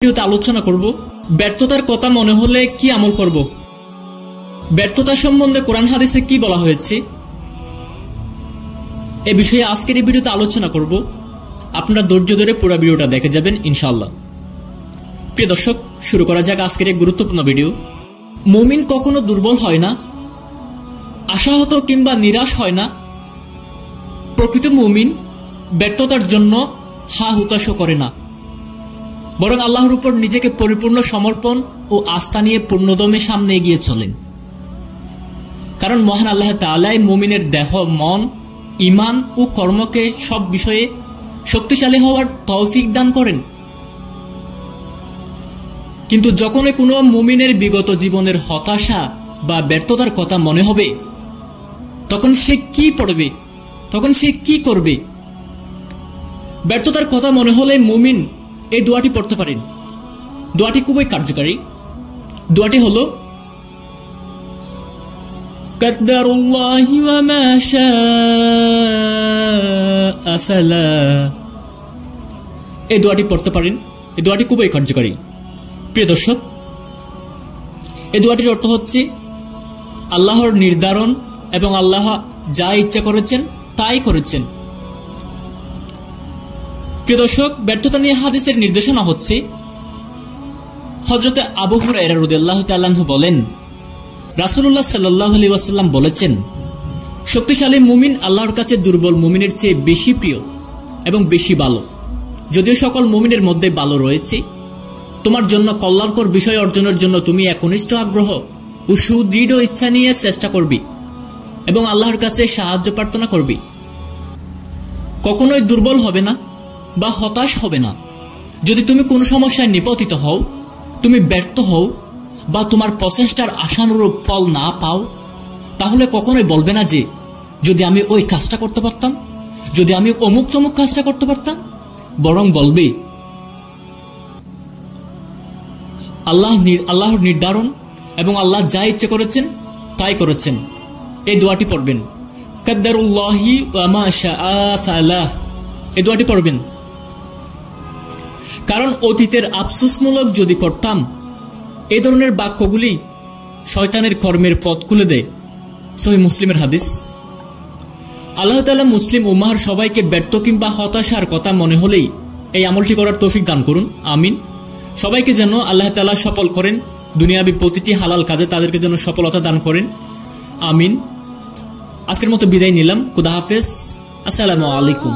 ভিডিওতে আলোচনা করব ব্যর্থতার কথা মনে হলে কি আমল করব। ব্যর্থতা সম্বন্ধে কোরআন হাদিসে কি বলা হয়েছে এ বিষয়ে আজকের এই ভিডিওতে আলোচনা করব। আপনারা ধৈর্য ধরে পুরো ভিডিওটা দেখে যাবেন ইনশাআল্লাহ। প্রিয় দর্শক, শুরু করা যাক আজকের এই গুরুত্বপূর্ণ ভিডিও। মুমিন কখনো দুর্বল হয় না, আশাহত কিংবা নিরাশ হয় না। প্রকৃত মুমিন ব্যর্থতার জন্য হা হুতাশ করে না, বরং আল্লাহর উপর নিজেকে পরিপূর্ণ সমর্পণ ও আস্থা নিয়ে পূর্ণদমে সামনে এগিয়ে চলেন। কারণ মহান আল্লাহ তাআলাই মুমিনের দেহ, মন, ঈমান ও কর্মকে সব বিষয়ে শক্তিশালী হওয়ার তৌফিক দান করেন। কিন্তু যখন কোনো মুমিনের বিগত জীবনের হতাশা বা ব্যর্থতার কথা মনে হবে, তখন সে কি পড়বে, তখন সে কি করবে? ব্যর্থতার কথা মনে হলে মুমিন এই দোয়াটি পড়তে পারেন। দোয়াটি খুবই কার্যকারী। দোয়াটি হলো কাদ্দারুল্লাহি ওয়া মা শাআ ফালা। এই দোয়াটি পড়তে পারেন। এই দোয়াটি খুবই কার্যকারী। প্রিয় দর্শক, এই দোয়াটির অর্থ হচ্ছে আল্লাহর নির্ধারণ এবং আল্লাহ যা ইচ্ছা করেছেন তাই করেছেন। প্রিয় দর্শক, ব্যর্থতা নিয়ে হাদিসের নির্দেশনা হচ্ছে, হযরতে আবু হুরায়রা রাদিয়াল্লাহু তাআলা আনহু বলেন, রাসূলুল্লাহ সাল্লাল্লাহু আলাইহি ওয়াসাল্লাম বলেছেন, শক্তিশালী মুমিন আল্লাহর কাছে দুর্বল মুমিনের চেয়ে বেশি প্রিয় এবং বেশি ভালো। যদিও সকল মুমিনের মধ্যে ভালো রয়েছে, তোমার জন্য কল্যাণকর বিষয় অর্জনের জন্য তুমি একনিষ্ঠ আগ্রহ ও সুদৃঢ় ইচ্ছা নিয়ে চেষ্টা করবি এবং আল্লাহর কাছে সাহায্য প্রার্থনা করবি। কখনোই দুর্বল হবে না বা হতাশ হবে না। যদি তুমি কোনো সমস্যায় নিপতিত হও, তুমি ব্যর্থ হও বা তোমার প্রচেষ্টার আশানুরূপ ফল না পাও, তাহলে কখনোই বলবে না যে যদি আমি ওই কাজটা করতে পারতাম, যদি আমি অমুক তমুক কাজটা করতে পারতাম। বরং বলবে আল্লাহর নির্ধারণ এবং আল্লাহ যা ইচ্ছে করেছেন তাই করেছেন। এই দোয়াটি পড়বেন, কাদ্দারুল্লাহি ওয়া মা শাআ ফালা। এই দোয়াটি পড়বেন। কারণ অতীতের আফসোসমূলক যদি করতাম, এই ধরনের বাক্যগুলি শয়তানের কর্মের পথ খুলে দেয়। সহিহ মুসলিমের হাদিস। আল্লাহ তাআলা মুসলিম উম্মাহর সবাইকে ব্যর্থ কিংবা হতাশার কথা মনে হলেই এই আমলটি করার তৌফিক দান করুন, আমিন। সবাইকে যেন আল্লাহ তাআলা সফল করেন, দুনিয়াবি প্রতিটি হালাল কাজে তাদেরকে যেন সফলতা দান করেন, আমিন। আজকের মতো বিদায় নিলাম। খুদা হাফেজ। আসসালামু আলাইকুম।